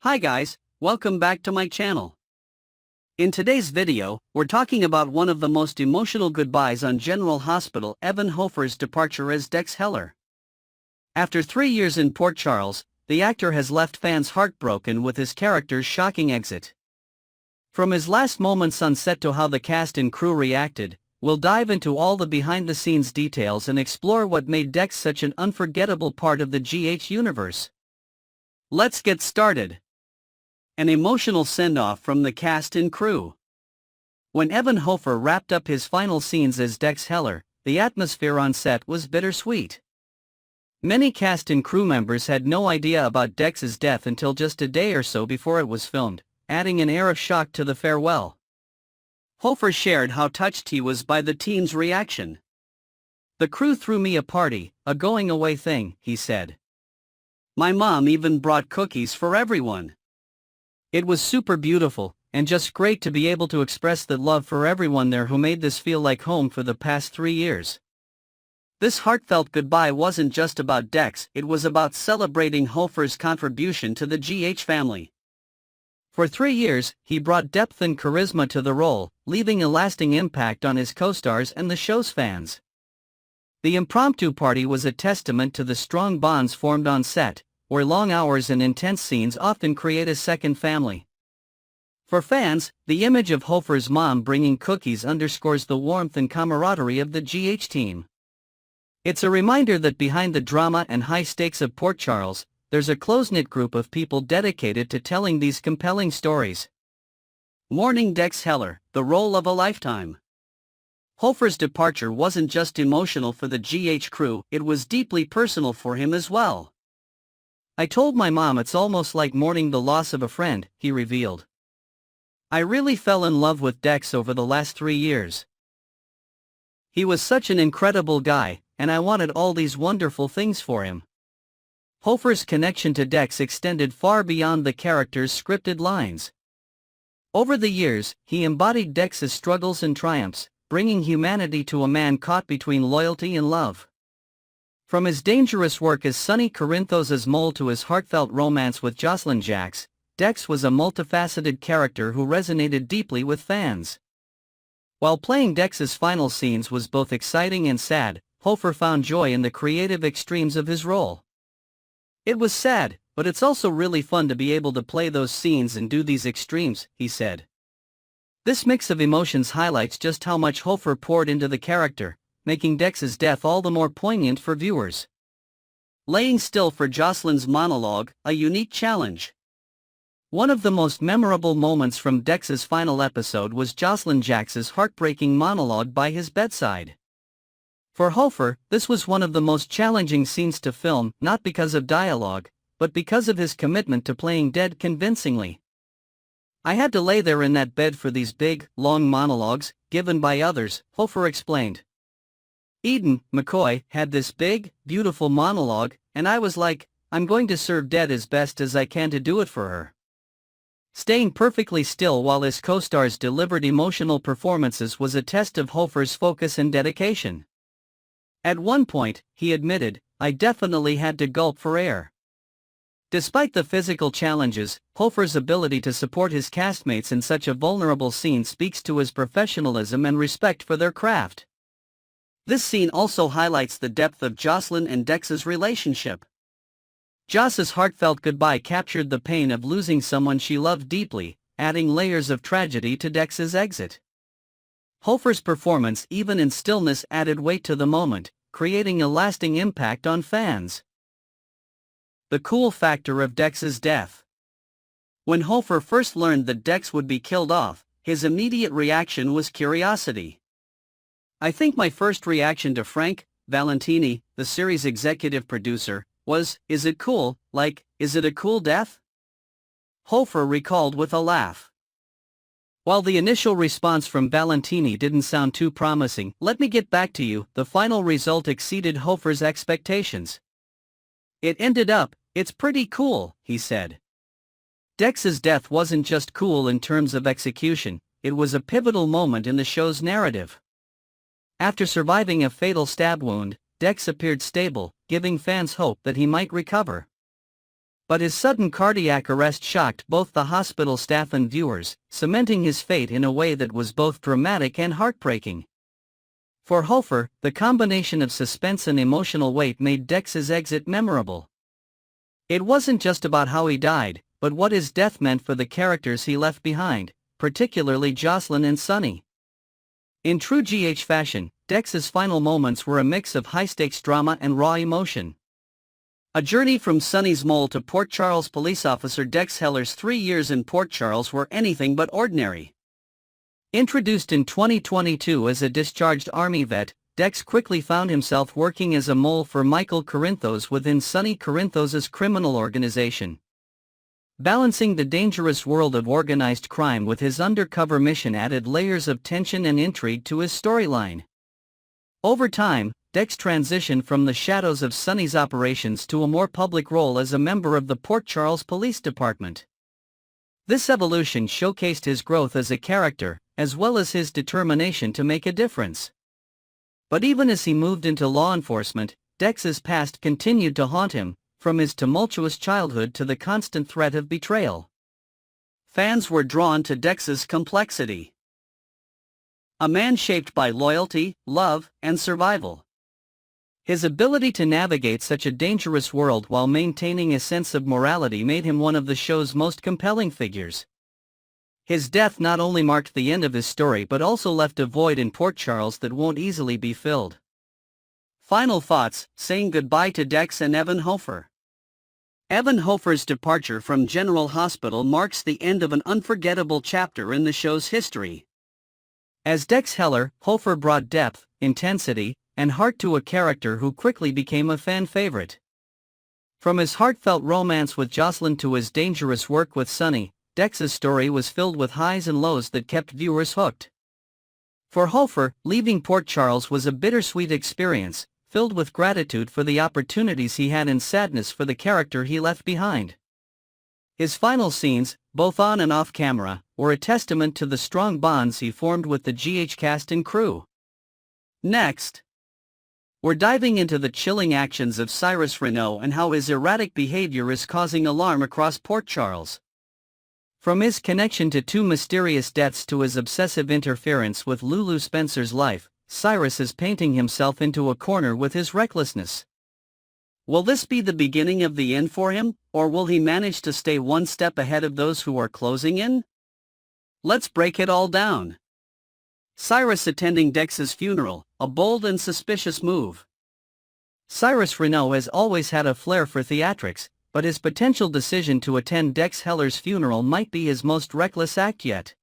Hi guys, welcome back to my channel. In today's video, we're talking about one of the most emotional goodbyes on General Hospital, Evan Hofer's departure as Dex Heller. After 3 years in Port Charles, the actor has left fans heartbroken with his character's shocking exit. From his last moments on set to how the cast and crew reacted, we'll dive into all the behind-the-scenes details and explore what made Dex such an unforgettable part of the GH universe. Let's get started. An emotional send-off from the cast and crew. When Evan Hofer wrapped up his final scenes as Dex Heller, the atmosphere on set was bittersweet. Many cast and crew members had no idea about Dex's death until just a day or so before it was filmed, adding an air of shock to the farewell. Hofer shared how touched he was by the team's reaction. "The crew threw me a party, a going-away thing," he said. "My mom even brought cookies for everyone. It was super beautiful, and just great to be able to express that love for everyone there who made this feel like home for the past 3 years." This heartfelt goodbye wasn't just about Dex, it was about celebrating Hofer's contribution to the GH family. For 3 years, he brought depth and charisma to the role, leaving a lasting impact on his co-stars and the show's fans. The impromptu party was a testament to the strong bonds formed on set, where long hours and intense scenes often create a second family. For fans, the image of Hofer's mom bringing cookies underscores the warmth and camaraderie of the GH team. It's a reminder that behind the drama and high stakes of Port Charles, there's a close-knit group of people dedicated to telling these compelling stories. Mourning Dex Heller, the role of a lifetime. Hofer's departure wasn't just emotional for the GH crew, it was deeply personal for him as well. "I told my mom it's almost like mourning the loss of a friend," he revealed. "I really fell in love with Dex over the last 3 years. He was such an incredible guy, and I wanted all these wonderful things for him." Hofer's connection to Dex extended far beyond the character's scripted lines. Over the years, he embodied Dex's struggles and triumphs, bringing humanity to a man caught between loyalty and love. From his dangerous work as Sonny Corinthos' mole to his heartfelt romance with Jocelyn Jacques, Dex was a multifaceted character who resonated deeply with fans. While playing Dex's final scenes was both exciting and sad, Hofer found joy in the creative extremes of his role. "It was sad, but it's also really fun to be able to play those scenes and do these extremes," he said. This mix of emotions highlights just how much Hofer poured into the character, making Dex's death all the more poignant for viewers. Laying still for Jocelyn's monologue, a unique challenge. One of the most memorable moments from Dex's final episode was Jocelyn Jacques' heartbreaking monologue by his bedside. For Hofer, this was one of the most challenging scenes to film, not because of dialogue, but because of his commitment to playing dead convincingly. "I had to lay there in that bed for these big, long monologues, given by others," Hofer explained. "Eden, McCoy, had this big, beautiful monologue, and I was like, I'm going to serve dead as best as I can to do it for her." Staying perfectly still while his co-stars delivered emotional performances was a test of Hofer's focus and dedication. At one point, he admitted, "I definitely had to gulp for air." Despite the physical challenges, Hofer's ability to support his castmates in such a vulnerable scene speaks to his professionalism and respect for their craft. This scene also highlights the depth of Jocelyn and Dex's relationship. Joss's heartfelt goodbye captured the pain of losing someone she loved deeply, adding layers of tragedy to Dex's exit. Hofer's performance, even in stillness, added weight to the moment, creating a lasting impact on fans. The cool factor of Dex's death. When Hofer first learned that Dex would be killed off, his immediate reaction was curiosity. "I think my first reaction to Frank Valentini, the series executive producer, was, is it cool, like, is it a cool death?" Hofer recalled with a laugh. "While the initial response from Valentini didn't sound too promising, let me get back to you, the final result exceeded Hofer's expectations. It ended up, it's pretty cool," he said. Dex's death wasn't just cool in terms of execution, it was a pivotal moment in the show's narrative. After surviving a fatal stab wound, Dex appeared stable, giving fans hope that he might recover. But his sudden cardiac arrest shocked both the hospital staff and viewers, cementing his fate in a way that was both dramatic and heartbreaking. For Hofer, the combination of suspense and emotional weight made Dex's exit memorable. It wasn't just about how he died, but what his death meant for the characters he left behind, particularly Jocelyn and Sonny. In true GH fashion, Dex's final moments were a mix of high-stakes drama and raw emotion. A journey from Sonny's mole to Port Charles. Police officer Dex Heller's 3 years in Port Charles were anything but ordinary. Introduced in 2022 as a discharged Army vet, Dex quickly found himself working as a mole for Michael Corinthos within Sonny Corinthos' criminal organization. Balancing the dangerous world of organized crime with his undercover mission added layers of tension and intrigue to his storyline. Over time, Dex transitioned from the shadows of Sonny's operations to a more public role as a member of the Port Charles Police Department. This evolution showcased his growth as a character, as well as his determination to make a difference. But even as he moved into law enforcement, Dex's past continued to haunt him, from his tumultuous childhood to the constant threat of betrayal. Fans were drawn to Dex's complexity. A man shaped by loyalty, love, and survival. His ability to navigate such a dangerous world while maintaining a sense of morality made him one of the show's most compelling figures. His death not only marked the end of his story but also left a void in Port Charles that won't easily be filled. Final thoughts, saying goodbye to Dex and Evan Hofer. Evan Hofer's departure from General Hospital marks the end of an unforgettable chapter in the show's history. As Dex Heller, Hofer brought depth, intensity, and heart to a character who quickly became a fan favorite. From his heartfelt romance with Jocelyn to his dangerous work with Sonny, Dex's story was filled with highs and lows that kept viewers hooked. For Hofer, leaving Port Charles was a bittersweet experience, filled with gratitude for the opportunities he had and sadness for the character he left behind. His final scenes, both on and off camera, were a testament to the strong bonds he formed with the GH cast and crew. Next, we're diving into the chilling actions of Cyrus Renault and how his erratic behavior is causing alarm across Port Charles. From his connection to 2 mysterious deaths to his obsessive interference with Lulu Spencer's life, Cyrus is painting himself into a corner with his recklessness. Will this be the beginning of the end for him, or will he manage to stay one step ahead of those who are closing in? Let's break it all down. Cyrus attending Dex's funeral, a bold and suspicious move. Cyrus Renault has always had a flair for theatrics, but his potential decision to attend Dex Heller's funeral might be his most reckless act yet.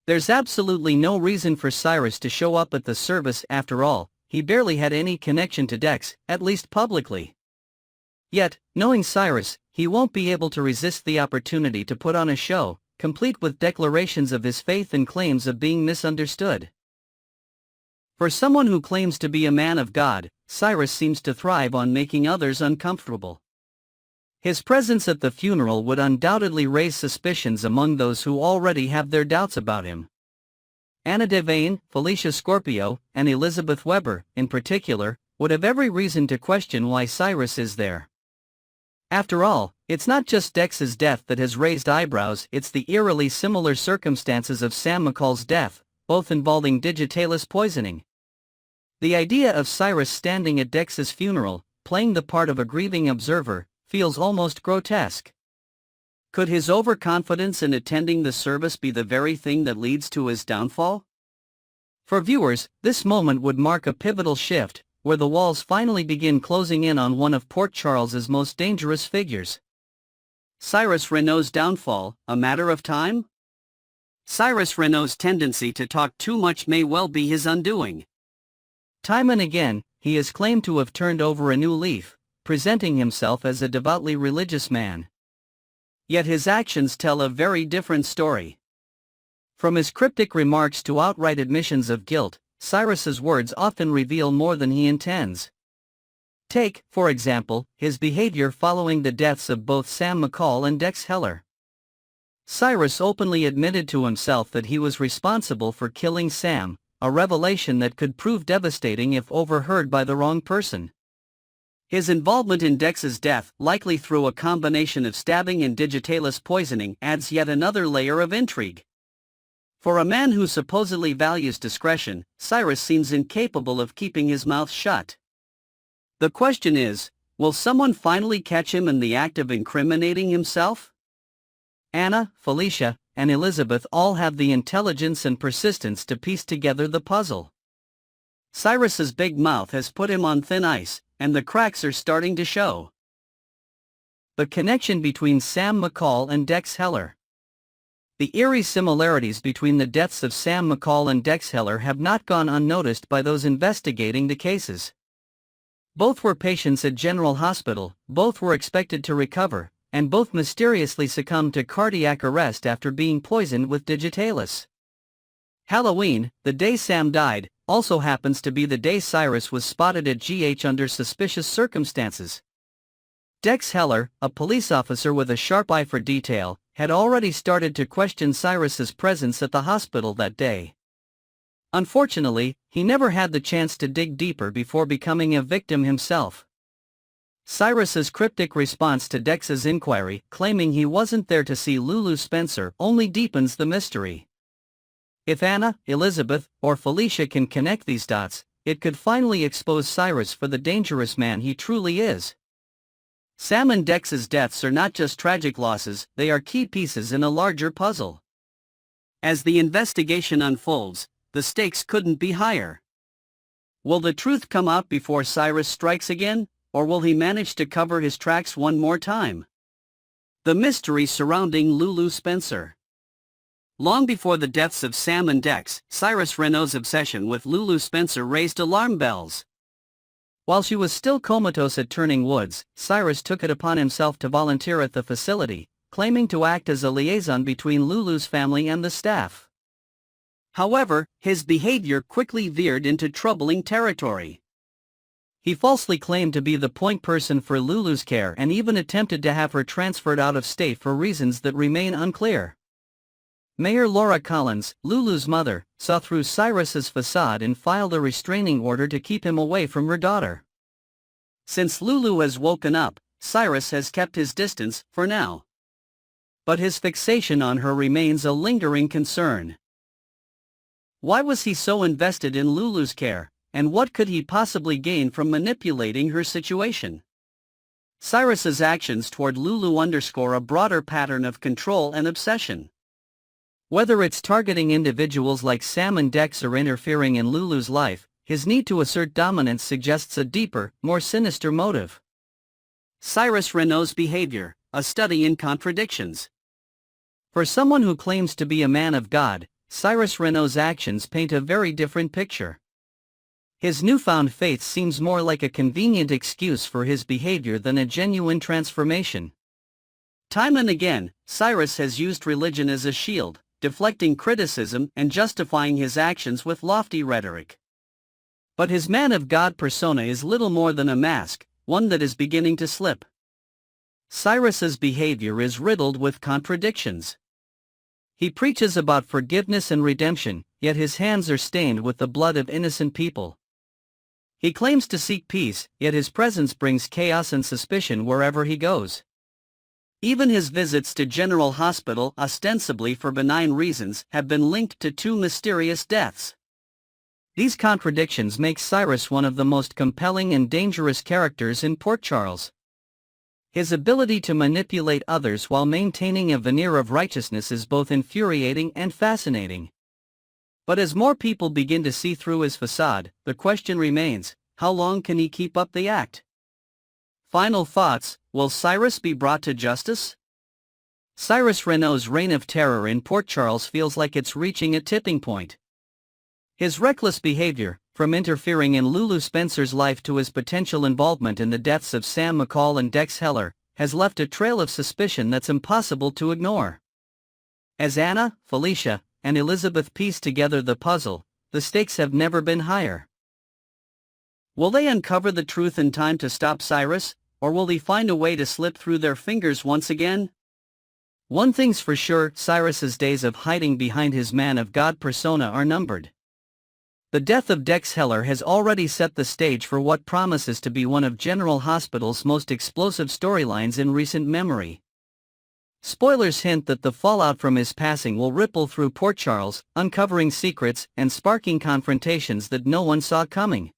There's absolutely no reason for Cyrus to show up at the service after all, he barely had any connection to Dex, at least publicly. Yet, knowing Cyrus, he won't be able to resist the opportunity to put on a show, complete with declarations of his faith and claims of being misunderstood. For someone who claims to be a man of God, Cyrus seems to thrive on making others uncomfortable. His presence at the funeral would undoubtedly raise suspicions among those who already have their doubts about him. Anna Devane, Felicia Scorpio, and Elizabeth Weber, in particular, would have every reason to question why Cyrus is there. After all, it's not just Dex's death that has raised eyebrows, it's the eerily similar circumstances of Sam McCall's death, both involving digitalis poisoning. The idea of Cyrus standing at Dex's funeral, playing the part of a grieving observer, feels almost grotesque. Could his overconfidence in attending the service be the very thing that leads to his downfall? For viewers, this moment would mark a pivotal shift, where the walls finally begin closing in on one of Port Charles's most dangerous figures. Cyrus Renault's downfall, a matter of time? Cyrus Renault's tendency to talk too much may well be his undoing. Time and again, he is claimed to have turned over a new leaf, presenting himself as a devoutly religious man. Yet his actions tell a very different story. From his cryptic remarks to outright admissions of guilt, Cyrus's words often reveal more than he intends. Take, for example, his behavior following the deaths of both Sam McCall and Dex Heller. Cyrus openly admitted to himself that he was responsible for killing Sam, a revelation that could prove devastating if overheard by the wrong person. His involvement in Dex's death, likely through a combination of stabbing and digitalis poisoning, adds yet another layer of intrigue. For a man who supposedly values discretion, Cyrus seems incapable of keeping his mouth shut. The question is, will someone finally catch him in the act of incriminating himself? Anna, Felicia, and Elizabeth all have the intelligence and persistence to piece together the puzzle. Cyrus's big mouth has put him on thin ice, and the cracks are starting to show. The connection between Sam McCall and Dex Heller. The eerie similarities between the deaths of Sam McCall and Dex Heller have not gone unnoticed by those investigating the cases. Both were patients at General Hospital, both were expected to recover, and both mysteriously succumbed to cardiac arrest after being poisoned with digitalis. Halloween, the day Sam died, also happens to be the day Cyrus was spotted at GH under suspicious circumstances. Dex Heller, a police officer with a sharp eye for detail, had already started to question Cyrus's presence at the hospital that day. Unfortunately, he never had the chance to dig deeper before becoming a victim himself. Cyrus's cryptic response to Dex's inquiry, claiming he wasn't there to see Lulu Spencer, only deepens the mystery. If Anna, Elizabeth, or Felicia can connect these dots, it could finally expose Cyrus for the dangerous man he truly is. Sam and Dex's deaths are not just tragic losses, they are key pieces in a larger puzzle. As the investigation unfolds, the stakes couldn't be higher. Will the truth come out before Cyrus strikes again, or will he manage to cover his tracks one more time? The mystery surrounding Lulu Spencer. Long before the deaths of Sam and Dex, Cyrus Renault's obsession with Lulu Spencer raised alarm bells. While she was still comatose at Turning Woods, Cyrus took it upon himself to volunteer at the facility, claiming to act as a liaison between Lulu's family and the staff. However, his behavior quickly veered into troubling territory. He falsely claimed to be the point person for Lulu's care and even attempted to have her transferred out of state for reasons that remain unclear. Mayor Laura Collins, Lulu's mother, saw through Cyrus's facade and filed a restraining order to keep him away from her daughter. Since Lulu has woken up, Cyrus has kept his distance, for now. But his fixation on her remains a lingering concern. Why was he so invested in Lulu's care, and what could he possibly gain from manipulating her situation? Cyrus's actions toward Lulu underscore a broader pattern of control and obsession. Whether it's targeting individuals like Sam and Dex or interfering in Lulu's life, his need to assert dominance suggests a deeper, more sinister motive. Cyrus Renault's behavior, a study in contradictions. For someone who claims to be a man of God, Cyrus Renault's actions paint a very different picture. His newfound faith seems more like a convenient excuse for his behavior than a genuine transformation. Time and again, Cyrus has used religion as a shield, deflecting criticism and justifying his actions with lofty rhetoric. But his man of God persona is little more than a mask, one that is beginning to slip. Cyrus's behavior is riddled with contradictions. He preaches about forgiveness and redemption, yet his hands are stained with the blood of innocent people. He claims to seek peace, yet his presence brings chaos and suspicion wherever he goes. Even his visits to General Hospital, ostensibly for benign reasons, have been linked to two mysterious deaths. These contradictions make Cyrus one of the most compelling and dangerous characters in Port Charles. His ability to manipulate others while maintaining a veneer of righteousness is both infuriating and fascinating. But as more people begin to see through his facade, the question remains, how long can he keep up the act? Final thoughts, will Cyrus be brought to justice? Cyrus Renault's reign of terror in Port Charles feels like it's reaching a tipping point. His reckless behavior, from interfering in Lulu Spencer's life to his potential involvement in the deaths of Sam McCall and Dex Heller, has left a trail of suspicion that's impossible to ignore. As Anna, Felicia, and Elizabeth piece together the puzzle, the stakes have never been higher. Will they uncover the truth in time to stop Cyrus, or will he find a way to slip through their fingers once again? One thing's for sure, Cyrus's days of hiding behind his man of God persona are numbered. The death of Dex Heller has already set the stage for what promises to be one of General Hospital's most explosive storylines in recent memory. Spoilers hint that the fallout from his passing will ripple through Port Charles, uncovering secrets and sparking confrontations that no one saw coming.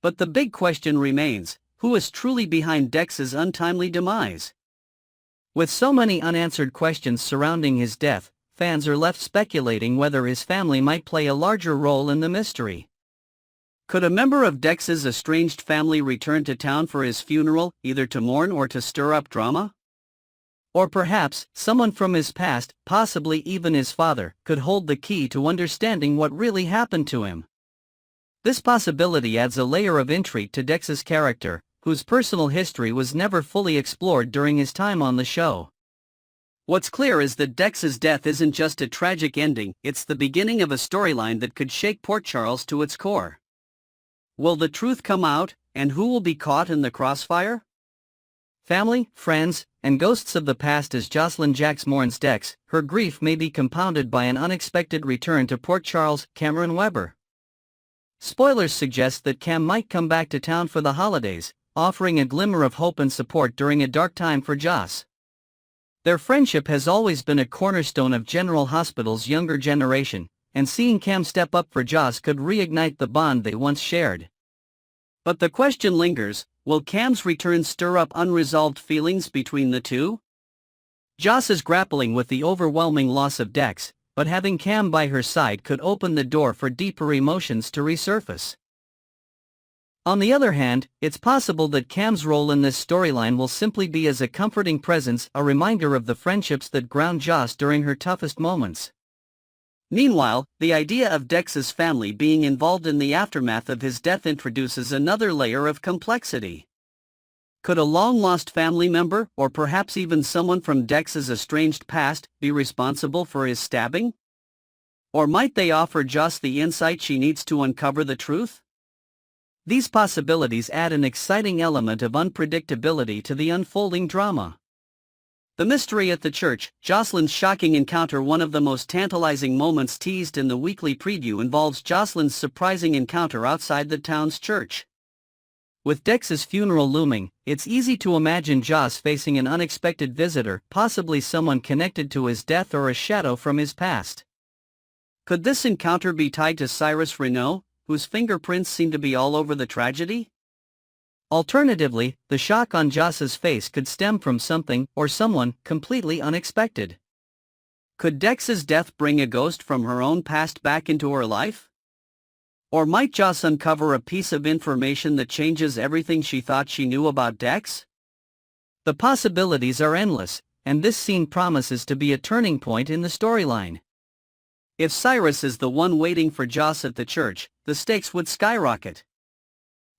But the big question remains, who is truly behind Dex's untimely demise? With so many unanswered questions surrounding his death, fans are left speculating whether his family might play a larger role in the mystery. Could a member of Dex's estranged family return to town for his funeral, either to mourn or to stir up drama? Or perhaps, someone from his past, possibly even his father, could hold the key to understanding what really happened to him. This possibility adds a layer of intrigue to Dex's character, whose personal history was never fully explored during his time on the show. What's clear is that Dex's death isn't just a tragic ending, it's the beginning of a storyline that could shake Port Charles to its core. Will the truth come out, and who will be caught in the crossfire? Family, friends, and ghosts of the past. As Jocelyn Jacks mourns Dex, her grief may be compounded by an unexpected return to Port Charles. Cameron Webber. Spoilers suggest that Cam might come back to town for the holidays, offering a glimmer of hope and support during a dark time for Joss. Their friendship has always been a cornerstone of General Hospital's younger generation, and seeing Cam step up for Joss could reignite the bond they once shared. But the question lingers, will Cam's return stir up unresolved feelings between the two? Joss is grappling with the overwhelming loss of Dex, but having Cam by her side could open the door for deeper emotions to resurface. On the other hand, it's possible that Cam's role in this storyline will simply be as a comforting presence, a reminder of the friendships that ground Joss during her toughest moments. Meanwhile, the idea of Dex's family being involved in the aftermath of his death introduces another layer of complexity. Could a long-lost family member, or perhaps even someone from Dex's estranged past, be responsible for his stabbing? Or might they offer Joss the insight she needs to uncover the truth? These possibilities add an exciting element of unpredictability to the unfolding drama. The mystery at the church, Jocelyn's shocking encounter. One of the most tantalizing moments teased in the weekly preview involves Jocelyn's surprising encounter outside the town's church. With Dex's funeral looming, it's easy to imagine Joss facing an unexpected visitor, possibly someone connected to his death or a shadow from his past. Could this encounter be tied to Cyrus Renault, whose fingerprints seem to be all over the tragedy? Alternatively, the shock on Joss's face could stem from something or someone completely unexpected. Could Dex's death bring a ghost from her own past back into her life? Or might Joss uncover a piece of information that changes everything she thought she knew about Dex? The possibilities are endless, and this scene promises to be a turning point in the storyline. If Cyrus is the one waiting for Joss at the church, the stakes would skyrocket.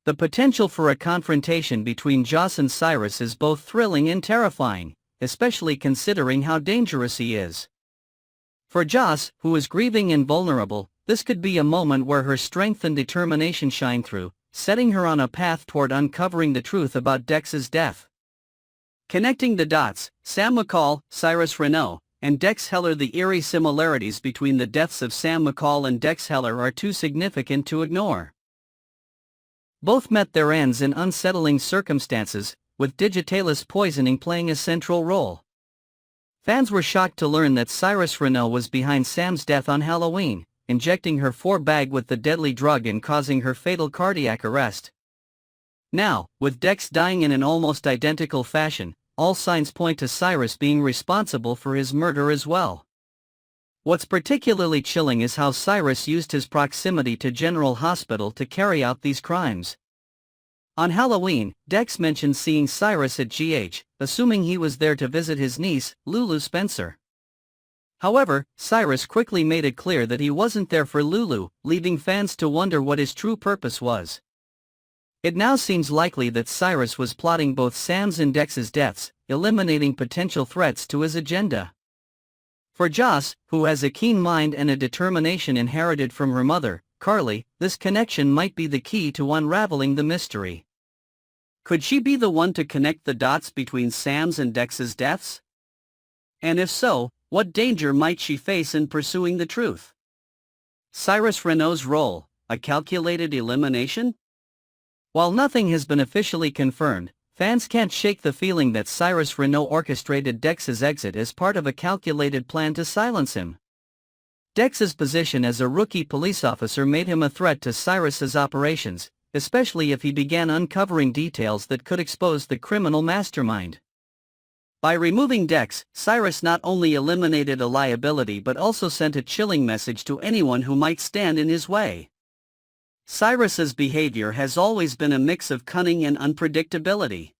The potential for a confrontation between Joss and Cyrus is both thrilling and terrifying, especially considering how dangerous he is. For Joss, who is grieving and vulnerable, this could be a moment where her strength and determination shine through, setting her on a path toward uncovering the truth about Dex's death. Connecting the dots, Sam McCall, Cyrus Renault, and Dex Heller. The eerie similarities between the deaths of Sam McCall and Dex Heller are too significant to ignore. Both met their ends in unsettling circumstances, with digitalis poisoning playing a central role. Fans were shocked to learn that Cyrus Renault was behind Sam's death on Halloween, injecting her bag with the deadly drug and causing her fatal cardiac arrest. Now, with Dex dying in an almost identical fashion, all signs point to Cyrus being responsible for his murder as well. What's particularly chilling is how Cyrus used his proximity to General Hospital to carry out these crimes. On Halloween, Dex mentioned seeing Cyrus at GH, assuming he was there to visit his niece, Lulu Spencer. However, Cyrus quickly made it clear that he wasn't there for Lulu, leaving fans to wonder what his true purpose was. It now seems likely that Cyrus was plotting both Sam's and Dex's deaths, eliminating potential threats to his agenda. For Joss, who has a keen mind and a determination inherited from her mother, Carly, this connection might be the key to unraveling the mystery. Could she be the one to connect the dots between Sam's and Dex's deaths? And if so, what danger might she face in pursuing the truth? Cyrus Renault's role, a calculated elimination? While nothing has been officially confirmed, fans can't shake the feeling that Cyrus Renault orchestrated Dex's exit as part of a calculated plan to silence him. Dex's position as a rookie police officer made him a threat to Cyrus's operations, especially if he began uncovering details that could expose the criminal mastermind. By removing Dex, Cyrus not only eliminated a liability but also sent a chilling message to anyone who might stand in his way. Cyrus's behavior has always been a mix of cunning and unpredictability.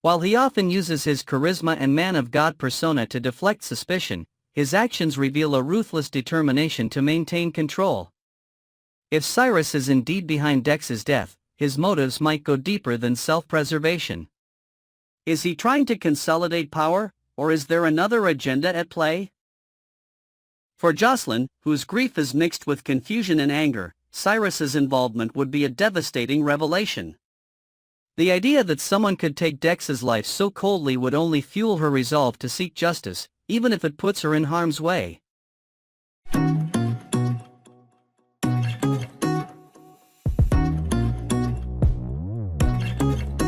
While he often uses his charisma and man-of-God persona to deflect suspicion, his actions reveal a ruthless determination to maintain control. If Cyrus is indeed behind Dex's death, his motives might go deeper than self-preservation. Is he trying to consolidate power, or is there another agenda at play? For Jocelyn, whose grief is mixed with confusion and anger, Cyrus's involvement would be a devastating revelation. The idea that someone could take Dex's life so coldly would only fuel her resolve to seek justice, even if it puts her in harm's way.